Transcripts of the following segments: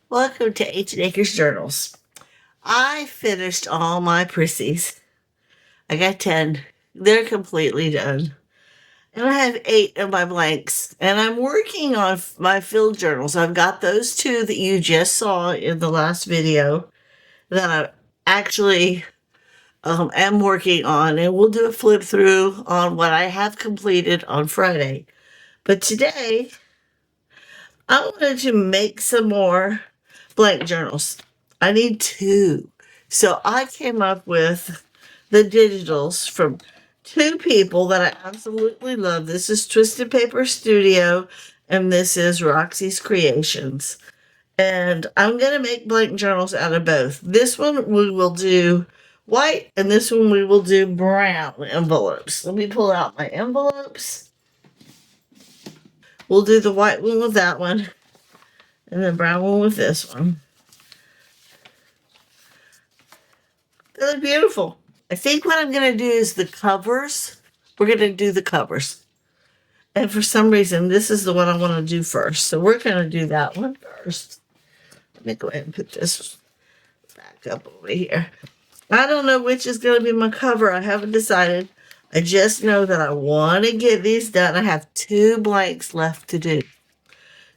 Welcome to 18 Acres Journals. I finished all my prissies. I got 10. They're completely done. And I have 8 of my blanks. And I'm working on my field journals. I've got those 2 that you just saw in the last video that I actually am working on. And we'll do a flip through on what I have completed on Friday. But today, I wanted to make some more blank journals. I need 2. So I came up with the digitals from 2 people that I absolutely love. This is Twisted Paper Studio and this is Roxy's Creations. And I'm going to make blank journals out of both. This one we will do white and this one we will do brown envelopes. Let me pull out my envelopes. We'll do the white one with that one and the brown one with this one. They're beautiful. I think what I'm going to do is the covers. We're going to do the covers. And for some reason, this is the one I want to do first. So we're going to do that one first. Let me go ahead and put this back up over here. I don't know which is going to be my cover. I haven't decided. I just know that I want to get these done. I have 2 blanks left to do.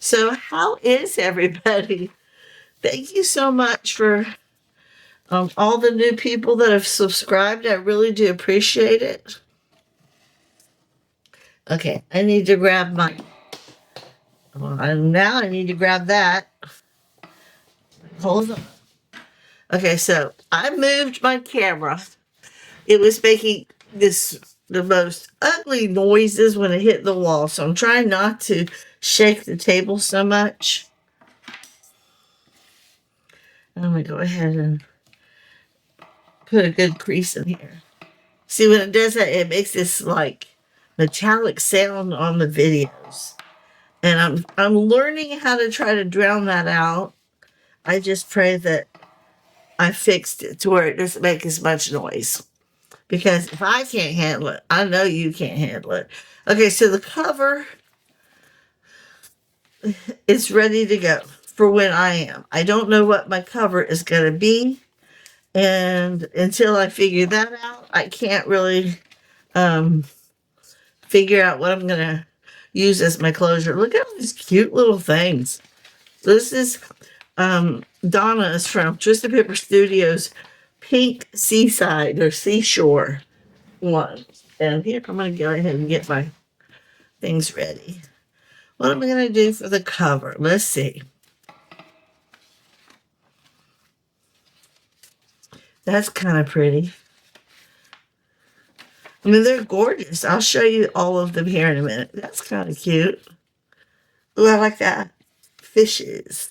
So how is everybody? Thank you so much for all the new people that have subscribed. I really do appreciate it. Okay, I need to grab my... now I need to grab that. Hold on. Okay, so I moved my camera. It was making the most ugly noises when it hit the wall. So I'm trying not to shake the table so much. I'm going to go ahead and put a good crease in here. See, when it does that, it makes this like metallic sound on the videos. And I'm learning how to try to drown that out. I just pray that I fixed it to where it doesn't make as much noise. Because if I can't handle it, I know you can't handle it. Okay, so the cover is ready to go for when I am. I don't know what my cover is going to be. And until I figure that out, I can't really figure out what I'm going to use as my closure. Look at all these cute little things. This is Donna is from Twisted Paper Studios Pink Seaside or Seashore one. And here, I'm going to go ahead and get my things ready. What am I going to do for the cover? Let's see. That's kind of pretty. I mean, they're gorgeous. I'll show you all of them here in a minute. That's kind of cute. Ooh, I like that. Fishes.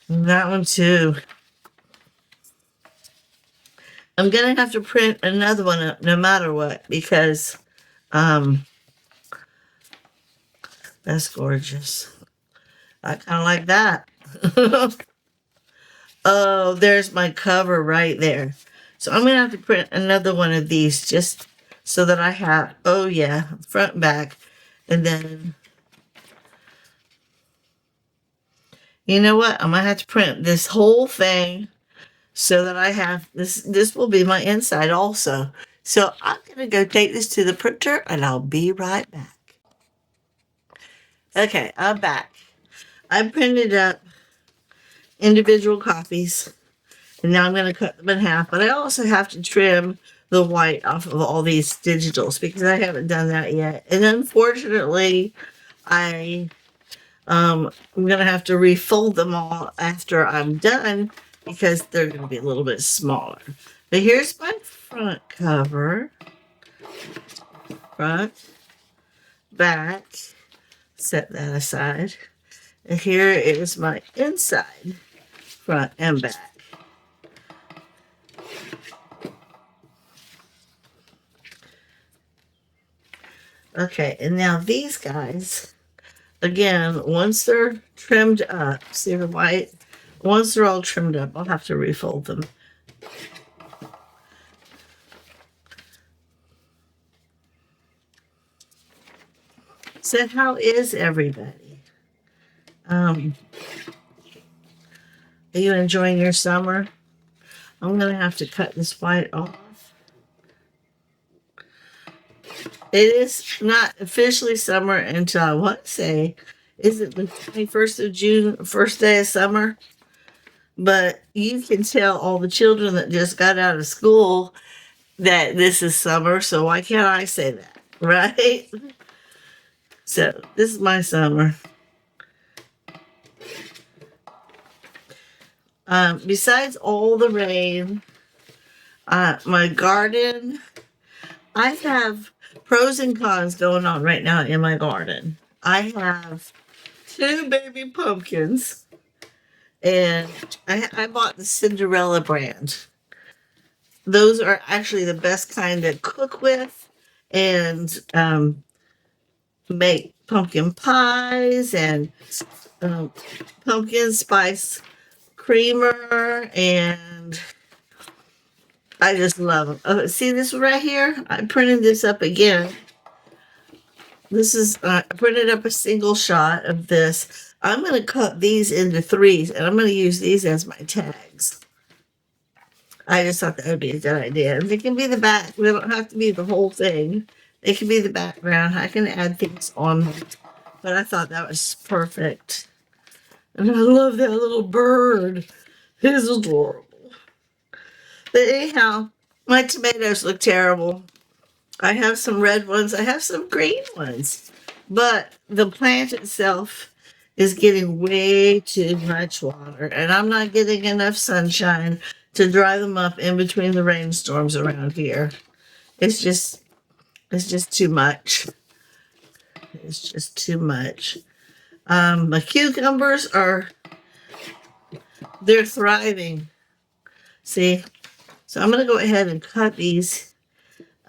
And that one too. I'm going to have to print another one no matter what because that's gorgeous. I kind of like that. Oh, there's my cover right there. So I'm going to have to print another one of these just so that I have, oh yeah, front and back. And then, you know what? I'm going to have to print this whole thing so that I have, this will be my inside also. So I'm going to go take this to the printer and I'll be right back. Okay, I'm back. I printed up individual copies. And now I'm going to cut them in half. But I also have to trim the white off of all these digitals because I haven't done that yet. And unfortunately, I'm going to have to refold them all after I'm done because they're going to be a little bit smaller. But here's my front cover. Front, back. Set that aside. And here is my inside, front and back. Okay, and now these guys, again, once they're trimmed up, see the white? Once they're all trimmed up, I'll have to refold them. So how is everybody? Are you enjoying your summer? I'm going to have to cut this white off. It is not officially summer until I want to say, is it the 21st of June, first day of summer? But you can tell all the children that just got out of school that this is summer, so why can't I say that, right? So this is my summer. Besides all the rain, my garden, I have pros and cons going on right now in my garden. I have 2 baby pumpkins, and I bought the Cinderella brand. Those are actually the best kind to cook with and make pumpkin pies and pumpkin spice creamer, and I just love them. See this right here? I printed this up again. This is, I printed up a single shot of this. I'm going to cut these into 3s, and I'm going to use these as my tags. I just thought that would be a good idea. And they can be the back. They don't have to be the whole thing. They can be the background. I can add things on them. But I thought that was perfect. And I love that little bird. He's adorable. But anyhow, my tomatoes look terrible. I have some red ones. I have some green ones. But the plant itself is getting way too much water. And I'm not getting enough sunshine to dry them up in between the rainstorms around here. It's just too much. It's just too much. My cucumbers they're thriving. See? So I'm going to go ahead and cut these.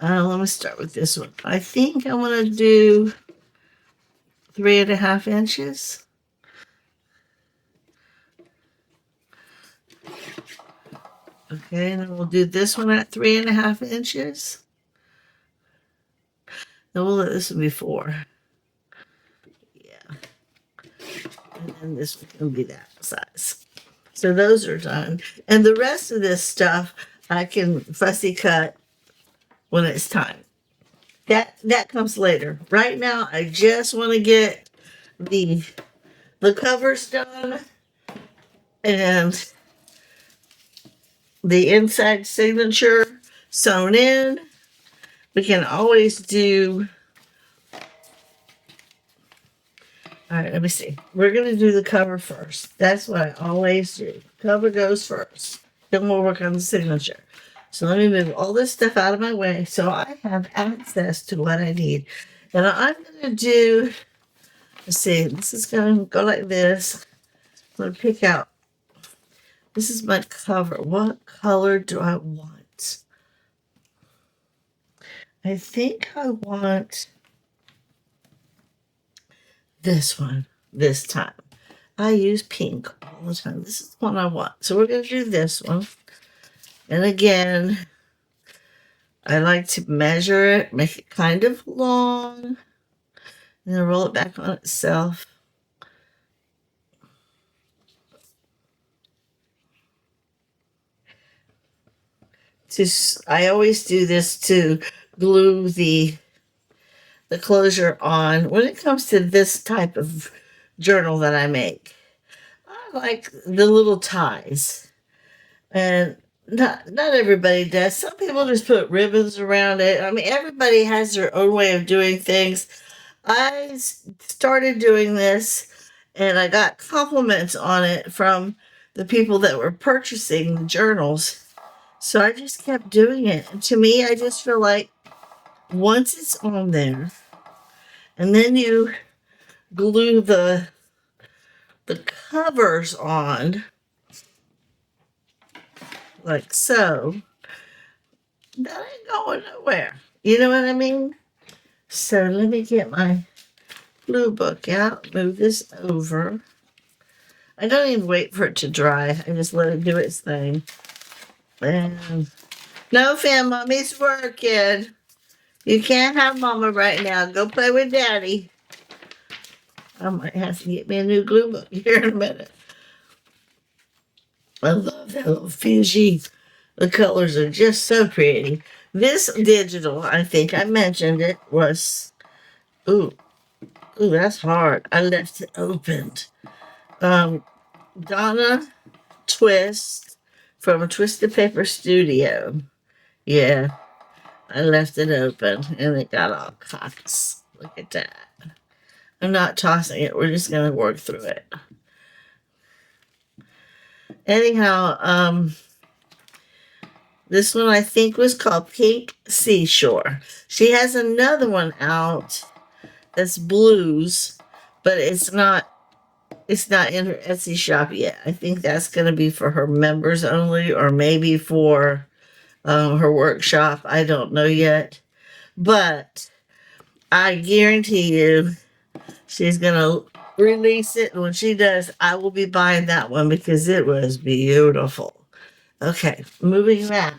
Let me start with this one. I think I'm going to do 3.5 inches. Okay, and then we'll do this one at 3.5 inches. Then we'll let this one be 4. Yeah. And then this one can be that size. So those are done. And the rest of this stuff I can fussy cut when it's time. That comes later. Right now, I just want to get the covers done and the inside signature sewn in. We can always do. All right, let me see. We're going to do the cover first. That's what I always do. Cover goes first. Then we'll work on the signature. So let me move all this stuff out of my way so I have access to what I need. And I'm going to do, let's see, this is going to go like this. I'm going to pick out, this is my cover. What color do I want? I think I want this one this time. I use pink all the time. This is the one I want. So we're going to do this one. And again, I like to measure it, make it kind of long, and then roll it back on itself. I always do this to glue the closure on. When it comes to this type of journal that I make, I like the little ties. And not everybody does. Some people just put ribbons around it. I mean, everybody has their own way of doing things. I started doing this, and I got compliments on it from the people that were purchasing the journals. So I just kept doing it. And to me, I just feel like once it's on there, and then you glue the covers on, like so, that ain't going nowhere. You know what I mean? So let me get my glue book out, move this over. I don't even wait for it to dry. I just let it do its thing. And no, fam, mommy's working. You can't have mama right now. Go play with daddy. I might have to get me a new glue book here in a minute. I love that little Fiji. The colors are just so pretty. This digital, I think I mentioned it, was, ooh, ooh, that's hard. I left it opened. Donna Twist from Twisted Paper Studio. Yeah, I left it open and it got all cocks. Look at that. I'm not tossing it. We're just going to work through it. Anyhow, this one I think was called Pink Seashore. She has another one out that's blues, but it's not in her Etsy shop yet. I think that's going to be for her members only, or maybe for her workshop. I don't know yet, but I guarantee you she's going to release it. And when she does, I will be buying that one because it was beautiful. Okay, moving back.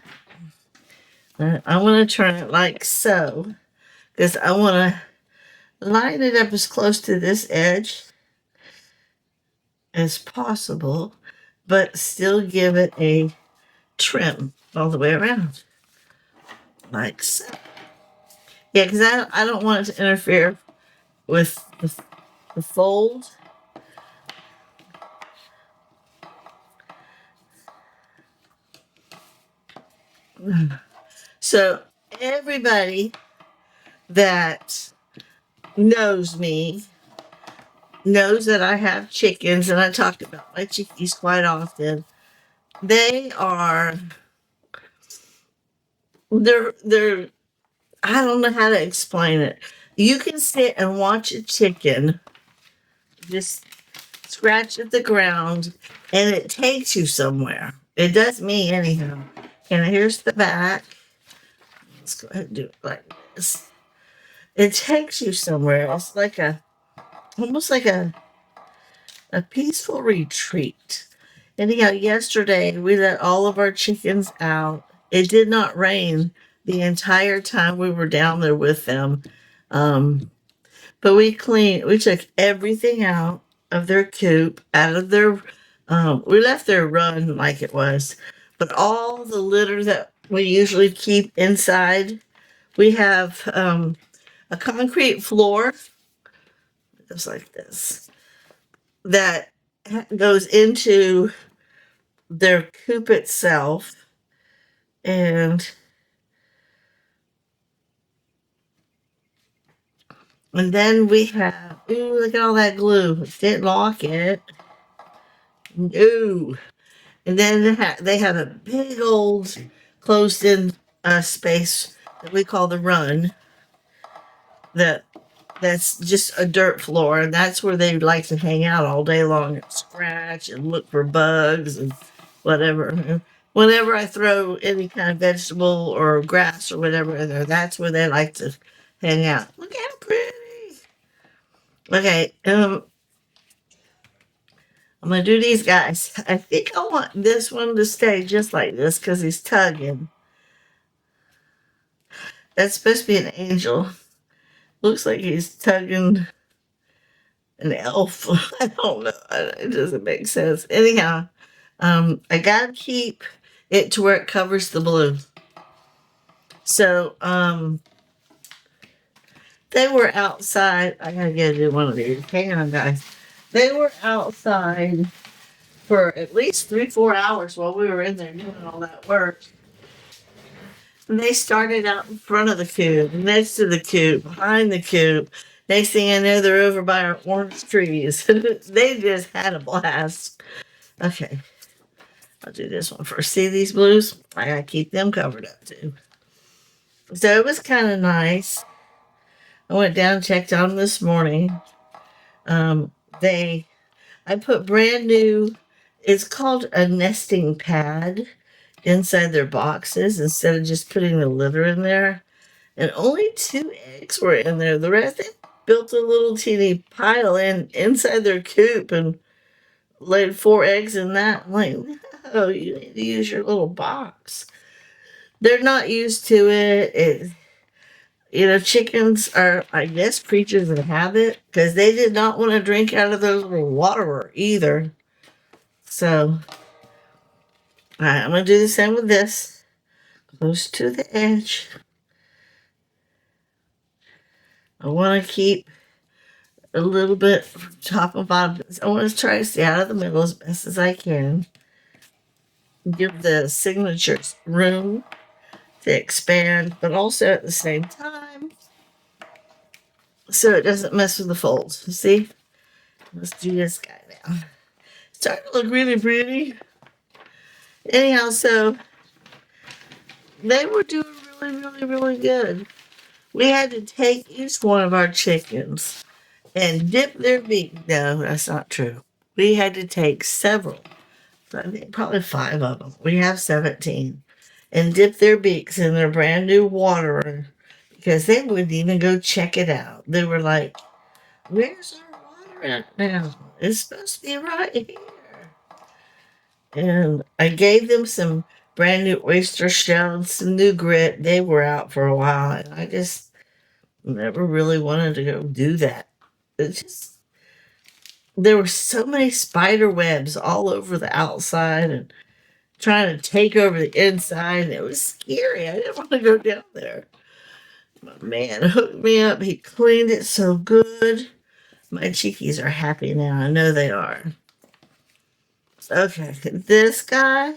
I want to turn it like so because I want to line it up as close to this edge as possible, but still give it a trim all the way around. Like so. Yeah, because I don't want it to interfere with the fold. So everybody that knows me knows that I have chickens, and I talk about my chickies quite often. They're I don't know how to explain it. You can sit and watch a chicken just scratch at the ground and it takes you somewhere. It does me anyhow. And here's the back. Let's go ahead and do it like this. It takes you somewhere. It's like almost like a peaceful retreat. Anyhow, yesterday we let all of our chickens out. It did not rain the entire time we were down there with them. But we took everything out of their coop, out of their, we left their run like it was. But all the litter that we usually keep inside, we have a concrete floor, just like this, that goes into their coop itself. And then we have, ooh, look at all that glue. It didn't lock it. Ooh. And then they have a big old closed-in space that we call the run. That's just a dirt floor, and that's where they like to hang out all day long and scratch and look for bugs and whatever. Whenever I throw any kind of vegetable or grass or whatever in there, that's where they like to hang out. Look how pretty. Okay, I'm gonna do these guys. I think I want this one to stay just like this because he's tugging. That's supposed to be an angel. Looks like he's tugging an elf. I don't know. It doesn't make sense. Anyhow, I gotta keep it to where it covers the blue. So, they were outside. I gotta get to do one of these. Hang on, guys. They were outside for at least 3-4 hours while we were in there doing all that work. And they started out in front of the coop, next to the coop, behind the coop. Next thing I know, they're over by our orange trees. They just had a blast. Okay, I'll do this one first. See these blues? I gotta keep them covered up too. So it was kind of nice. I went down and checked on them this morning. I put brand new, it's called a nesting pad inside their boxes instead of just putting the litter in there. And only 2 eggs were in there. The rest, they built a little teeny pile inside their coop and laid 4 eggs in that. I'm like, no, you need to use your little box. They're not used to it. chickens are, I guess, creatures of habit because they did not want to drink out of their little waterer either. So, all right, I'm going to do the same with this. Close to the edge. I want to keep a little bit from top and bottom. I want to try to stay out of the middle as best as I can. Give the signatures room to expand, but also at the same time, so it doesn't mess with the folds. See? Let's do this guy now. It's starting to look really pretty. Anyhow, so they were doing really, really, really good. We had to take each one of our chickens and dip their beak. No, that's not true. We had to take several. I think probably 5 of them. We have 17. And dip their beaks in their brand new water because they wouldn't even go check it out. They were like, "Where's our water at now? It's supposed to be right here." And I gave them some brand new oyster shells, some new grit. They were out for a while, and I just never really wanted to go do that. It's just, there were so many spider webs all over the outside and trying to take over the inside. And it was scary. I didn't want to go down there. My man hooked me up. He cleaned it so good. My chickies are happy now. I know they are. Okay, this guy,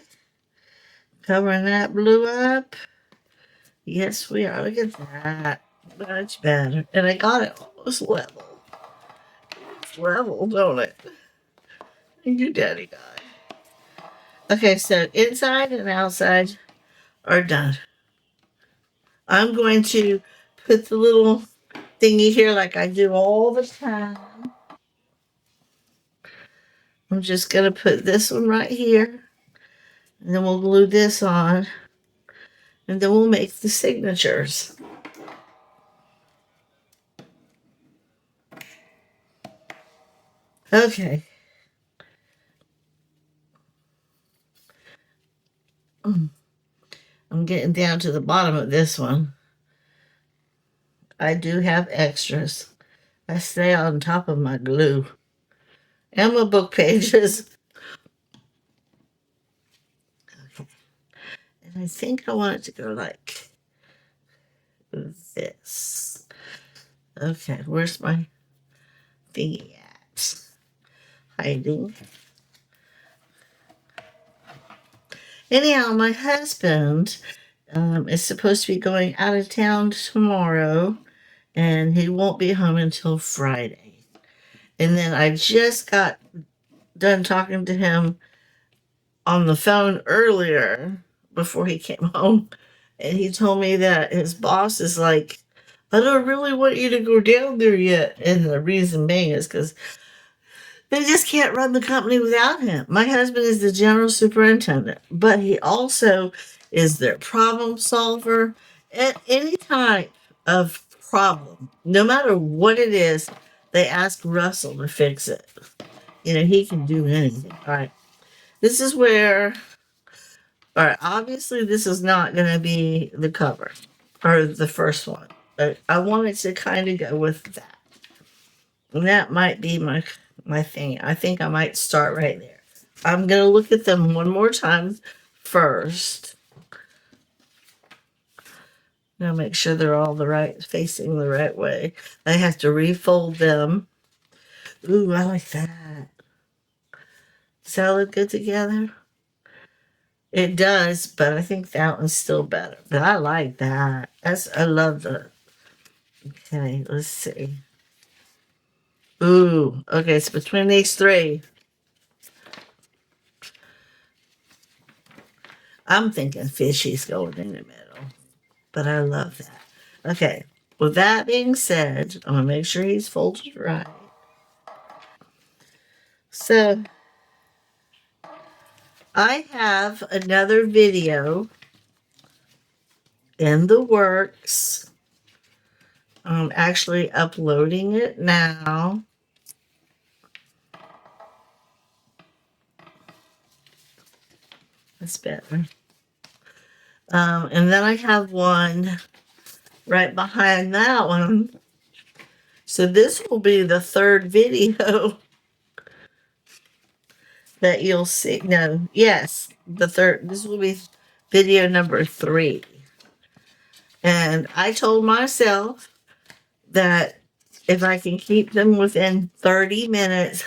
covering that blue up. Yes, we are. Look at that. Much better. And I got it almost level. It's level, don't it? Thank you, Daddy guy. Okay, so inside and outside are done. I'm going to put the little thingy here like I do all the time. I'm just going to put this one right here. And then we'll glue this on. And then we'll make the signatures. Okay. I'm getting down to the bottom of this one. I do have extras. I stay on top of my glue and my book pages. Okay. And I think I want it to go like this. Okay, where's my thingy at? Hiding. Anyhow, my husband is supposed to be going out of town tomorrow, and he won't be home until Friday. And then I just got done talking to him on the phone earlier before he came home, and he told me that his boss is like, "I don't really want you to go down there yet." And the reason being is because they just can't run the company without him. My husband is the general superintendent, but he also is their problem solver at any type of problem. No matter what it is, they ask Russell to fix it. He can do anything. All right. This is where, all right, obviously this is not going to be the cover or the first one. But I wanted to kind of go with that. And that might be my thing. I think I might start right there. I'm going to look at them one more time first. Now make sure they're all facing the right way. I have to refold them. Ooh, I like that. Does that look good together? It does, but I think that one's still better. But I like that. I love the. Okay, let's see. Ooh, okay, it's between these three. I'm thinking fishy's going in the middle, but I love that. Okay, with that being said, I'm going to make sure he's folded right. So, I have another video in the works. I'm actually uploading it now. That's better. And then I have one right behind that one. So this will be the third video that you'll see. No, yes, the third. This will be video number 3. And I told myself that if I can keep them within 30 minutes,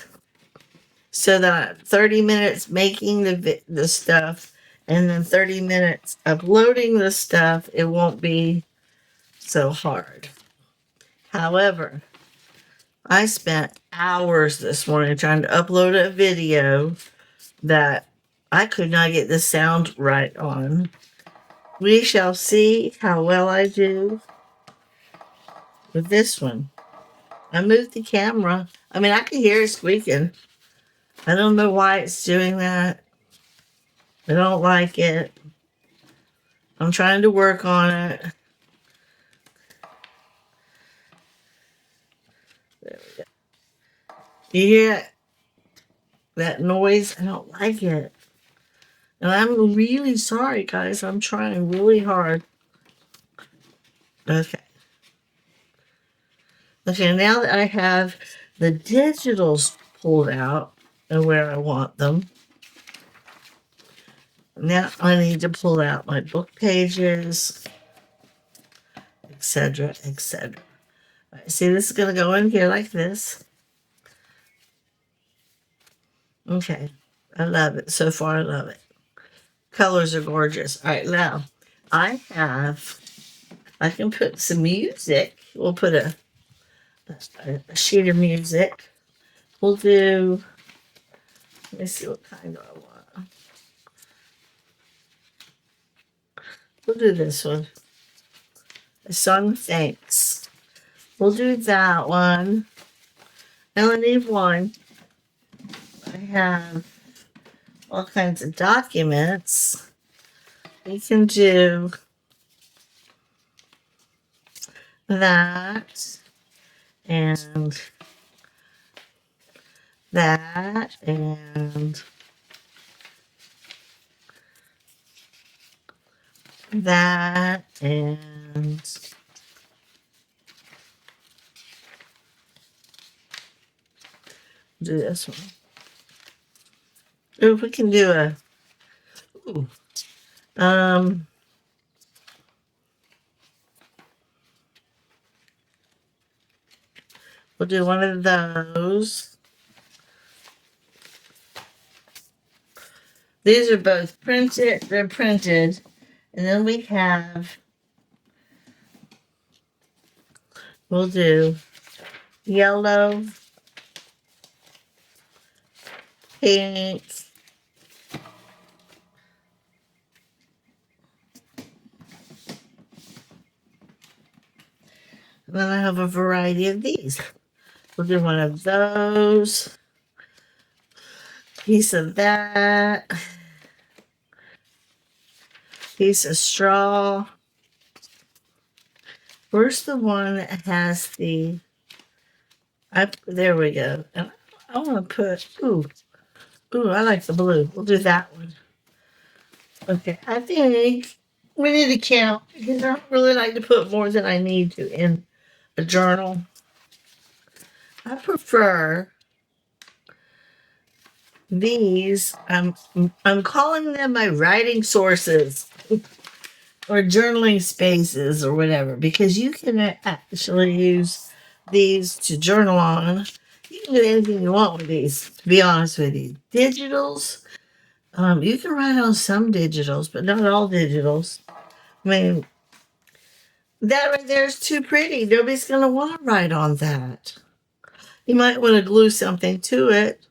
so that 30 minutes making the stuff and then 30 minutes uploading the stuff, it won't be so hard. However, I spent hours this morning trying to upload a video that I could not get the sound right on. We shall see how well I do with this one. I moved the camera. I mean, I can hear it squeaking. I don't know why it's doing that. I don't like it. I'm trying to work on it. There we go. You hear that noise? I don't like it. And I'm really sorry, guys. I'm trying really hard. Okay. Okay, now that I have the digitals pulled out and where I want them, now I need to pull out my book pages, etc., etc. Right, see, this is going to go in here like this. Okay, I love it. So far, I love it. Colors are gorgeous. All right, now I can put some music. We'll put a sheet of music. We'll do, let me see what kind do I want. We'll do this one. A song of thanks. We'll do that one. I only need one. I have all kinds of documents. We can do that and that and that and do this one. Ooh, we can do a we'll do one of those. These are both printed. They're printed. And then we have, we'll do yellow, pink, and then I have a variety of these. We'll do one of those, piece of that, piece of straw. Where's the one that has the, there we go. And I want to put, ooh, I like the blue. We'll do that one. Okay, I think we need to count because I don't really like to put more than I need to in a journal. I prefer these. I'm calling them my writing sources or journaling spaces or whatever, because you can actually use these to journal on. You can do anything you want with these, to be honest with you. Digitals, you can write on some digitals, but not all digitals. I mean, that right there is too pretty. Nobody's going to want to write on that. You might want to glue something to it,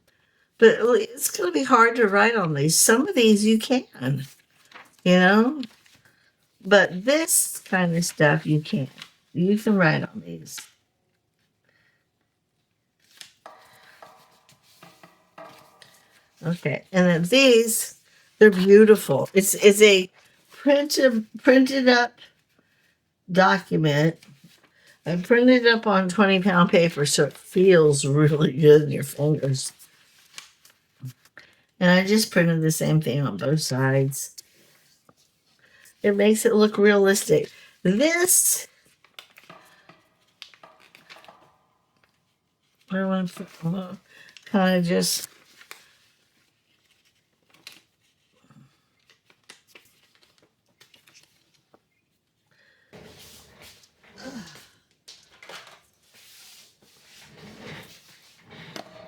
but it's going to be hard to write on these. Some of these you can, you know, but this kind of stuff you can't. You can write on these. Okay, and then these, they're beautiful. It's a printed up document. I printed it up on 20-pound paper, so it feels really good in your fingers. And I just printed the same thing on both sides. It makes it look realistic. This I want to put kind of just.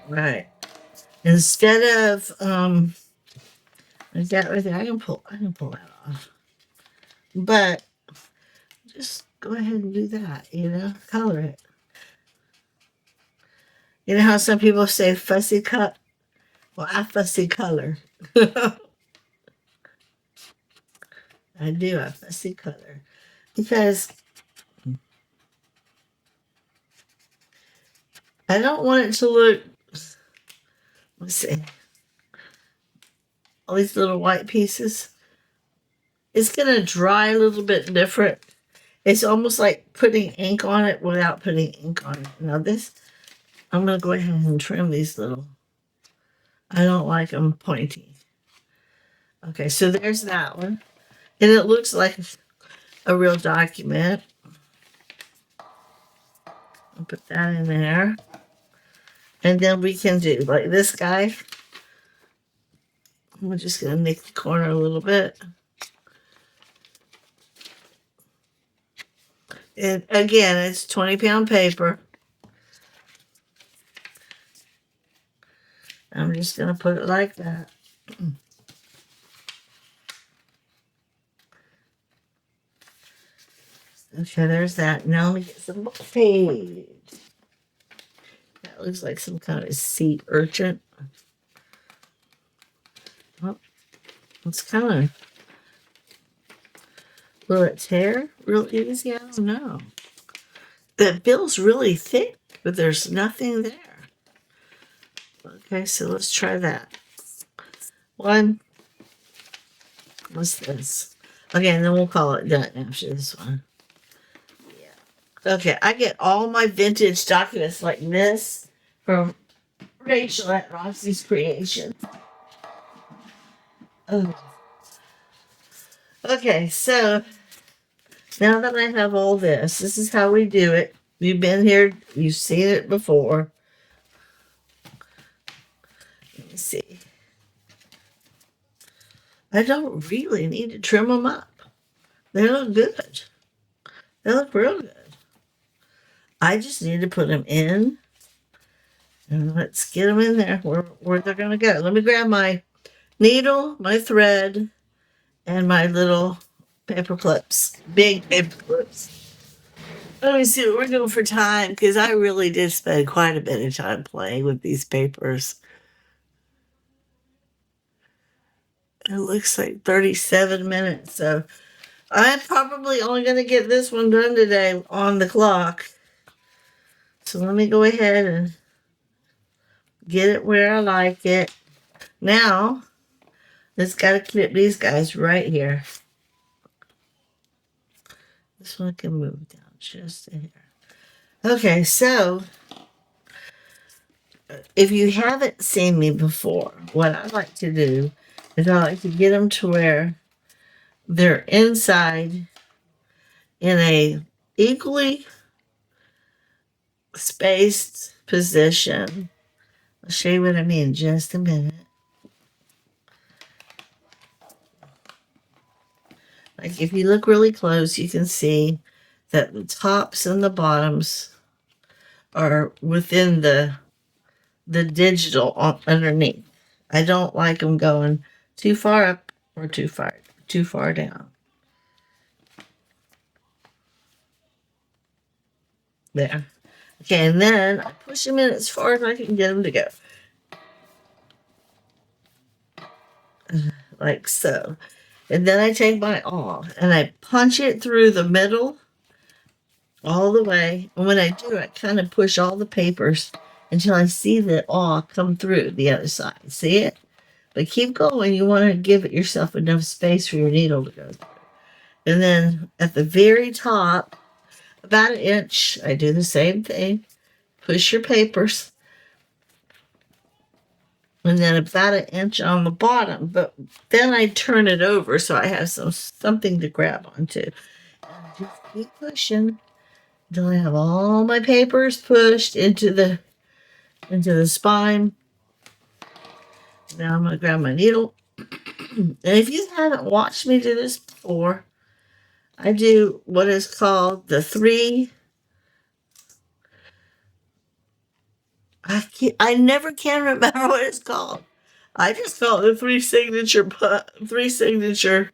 Right. Instead of is that right there? I can pull that off. But just go ahead and do that, color it. You know how some people say fussy cut? Well, I fussy color. I do, I fussy color. Because I don't want it to look, let's see, all these little white pieces. It's going to dry a little bit different. It's almost like putting ink on it without putting ink on it. Now this, I'm going to go ahead and trim these little. I don't like them pointy. Okay, so there's that one. And it looks like a real document. I'll put that in there. And then we can do like this guy. I'm just going to nick the corner a little bit. And again, it's 20-pound paper. I'm just going to put it like that. Okay, there's that. Now let me get some Bookpages. That looks like some kind of sea urchin. Oh, it's kind of, will it tear real easy? I don't know. That bill's really thick, but there's nothing there. Okay, so let's try that. One. What's this? Okay, and then we'll call it done after this one. Yeah. Okay, I get all my vintage documents like this from Rachel at Roxy's Creation. Oh. Okay, so now that I have all this is how we do it. You've been here, you've seen it before. Let me see. I don't really need to trim them up. They look good. They look real good. I just need to put them in. And let's get them in there where they're going to go. Let me grab my needle, my thread, and my little paper clips. Big paper clips. Let me see what we're doing for time, because I really did spend quite a bit of time playing with these papers. It looks like 37 minutes, so I'm probably only going to get this one done today on the clock. So let me go ahead and get it where I like it. Now, let's got to clip these guys right here. This one can move down just a hair. Okay, so if you haven't seen me before, what I like to do is I like to get them to where they're inside in a equally spaced position. I'll show you what I mean in just a minute. Like if you look really close, you can see that the tops and the bottoms are within the digital underneath. I don't like them going too far up or too far down. There. Okay, and then I push them in as far as I can get them to go. Like so. And then I take my awl and I punch it through the middle all the way. And when I do, I kind of push all the papers until I see the awl come through the other side. See it? But keep going. You want to give it yourself enough space for your needle to go through. And then at the very top, about 1 inch, I do the same thing. Push your papers. And then about 1 inch on the bottom. But then I turn it over so I have something to grab onto. And I just keep pushing until I have all my papers pushed into the into the spine. Now I'm going to grab my needle. And if you haven't watched me do this before, I do what is called the three. I never can remember what it's called. I just call it the three signature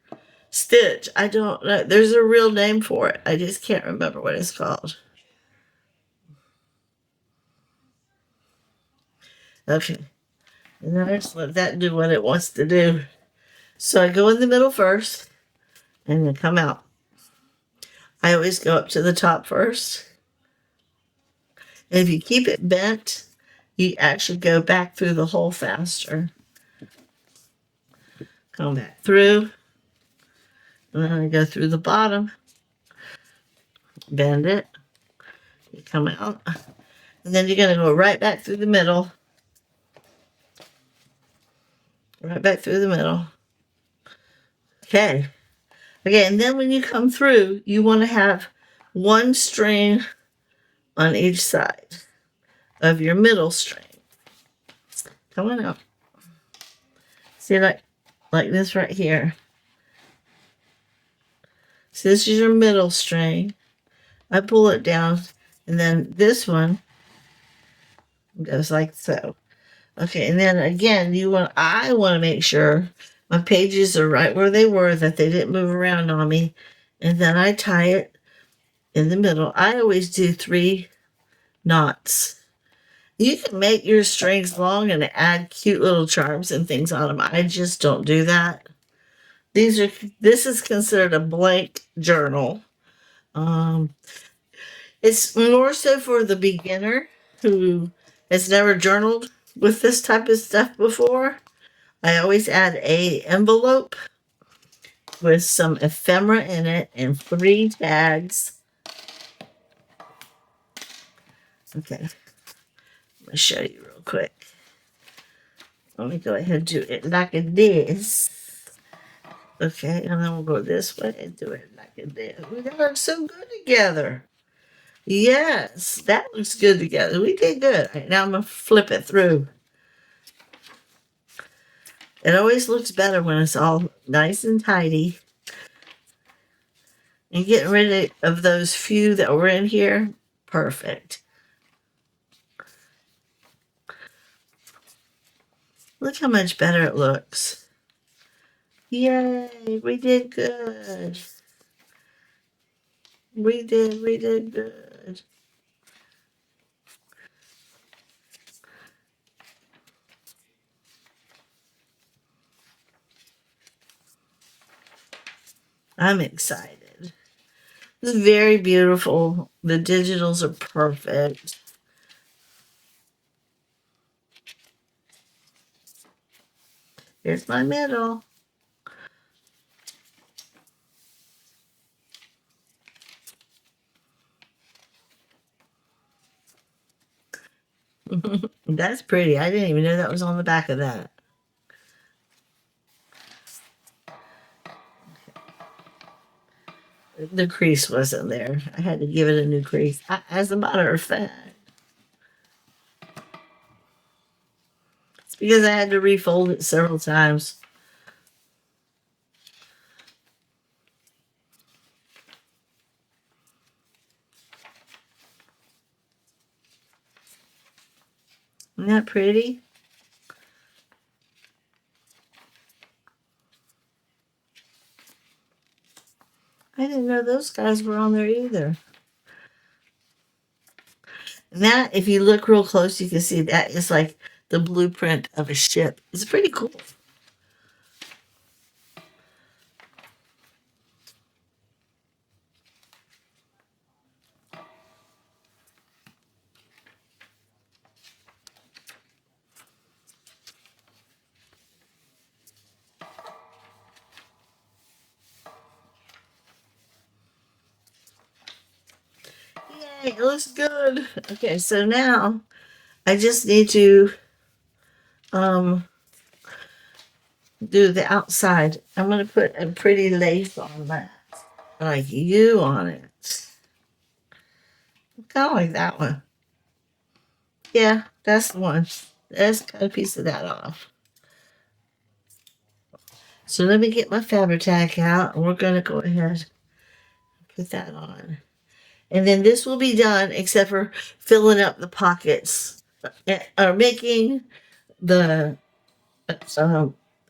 stitch. I don't know. There's a real name for it. I just can't remember what it's called. Okay. And then I just let that do what it wants to do. So I go in the middle first and then come out. I always go up to the top first. And if you keep it bent, you actually go back through the hole faster. Come back through. And then I go through the bottom. Bend it. You come out. And then you're going to go right back through the middle. Right back through the middle. Okay. Okay, and then when you come through, you want to have one string on each side of your middle string. Come on out. See, like this right here. So this is your middle string. I pull it down, and then this one goes like so. Okay, and then again, I want to make sure my pages are right where they were, that they didn't move around on me. And then I tie it in the middle. I always do 3 knots. You can make your strings long and add cute little charms and things on them. I just don't do that. This is considered a blank journal. It's more so for the beginner who has never journaled with this type of stuff before. I always add a envelope with some ephemera in it and 3 tags. Okay, I'm going to show you real quick. Let me go ahead and do it like this. Okay, and then we'll go this way and do it like this. That looks so good together. Yes, that looks good together. We did good. Right, now I'm going to flip it through. It always looks better when it's all nice and tidy. And getting rid of those few that were in here, perfect. Look how much better it looks. Yay, we did good. We did good. I'm excited. This is very beautiful. The digitals are perfect. Here's my middle. That's pretty. I didn't even know that was on the back of that. The crease wasn't there. I had to give it a new crease. As a matter of fact, it's because I had to refold it several times. Isn't that pretty? I didn't know those guys were on there either. And that, if you look real close, you can see that is like the blueprint of a ship. It's pretty cool. Yay, it looks good. Okay, so now I just need to do the outside. I'm going to put a pretty lace on that, like you on it. Kind of like that one. Yeah, that's the one. Let's cut a piece of that off. So let me get my Fabri-Tac out, and we're going to go ahead and put that on. And then this will be done, except for filling up the pockets, or making the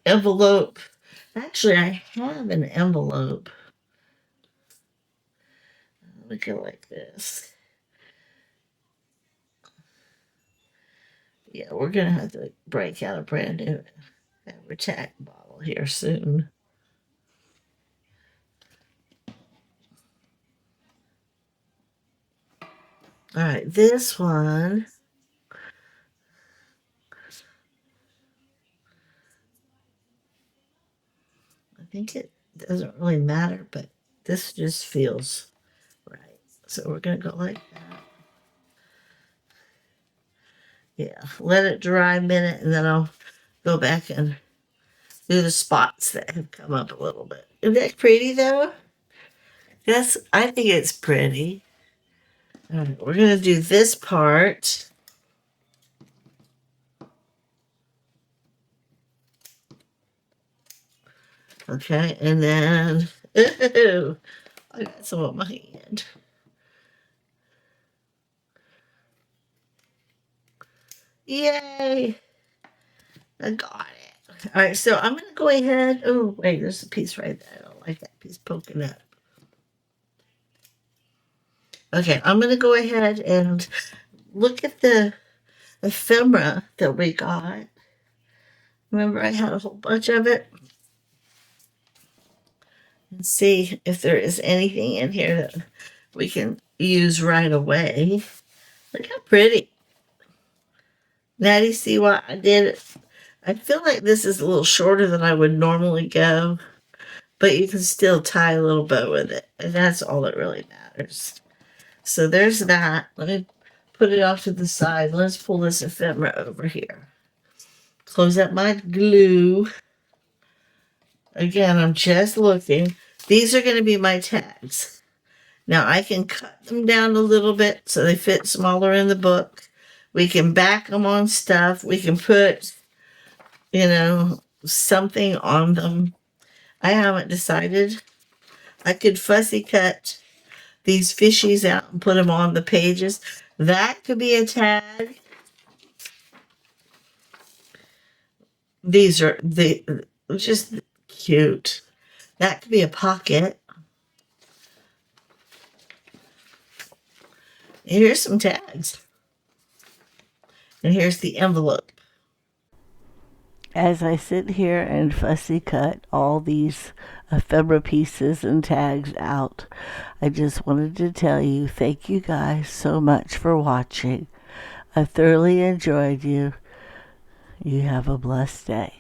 envelope. Actually, I have an envelope. Let me go like this. Yeah, we're going to have to break out a brand new Fabri-Tac bottle here soon. All right, this one. I think it doesn't really matter, but this just feels right. So we're going to go like that. Yeah, let it dry a minute, and then I'll go back and do the spots that have come up a little bit. Isn't that pretty, though? Yes, I think it's pretty. All right, we're going to do this part. Okay, and then, ooh, I got some on my hand. Yay! I got it. All right, so I'm going to go ahead. Oh, wait, there's a piece right there. I don't like that piece poking up. Okay, I'm going to go ahead and look at the ephemera that we got. Remember, I had a whole bunch of it. And see if there is anything in here that we can use right away. Look how pretty. Now, do you see what I did? I feel like this is a little shorter than I would normally go, but you can still tie a little bow with it, and that's all that really matters. So there's that. Let me put it off to the side. Let's pull this ephemera over here. Close up my glue. Again, I'm just looking. These are going to be my tags. Now, I can cut them down a little bit so they fit smaller in the book. We can back them on stuff. We can put, something on them. I haven't decided. I could fussy cut these fishies out and put them on the pages. That could be a tag. These are just cute. That could be a pocket. And here's some tags. And here's the envelope. As I sit here and fussy cut all these ephemera pieces and tags out, I just wanted to tell you thank you guys so much for watching. I thoroughly enjoyed you. You have a blessed day.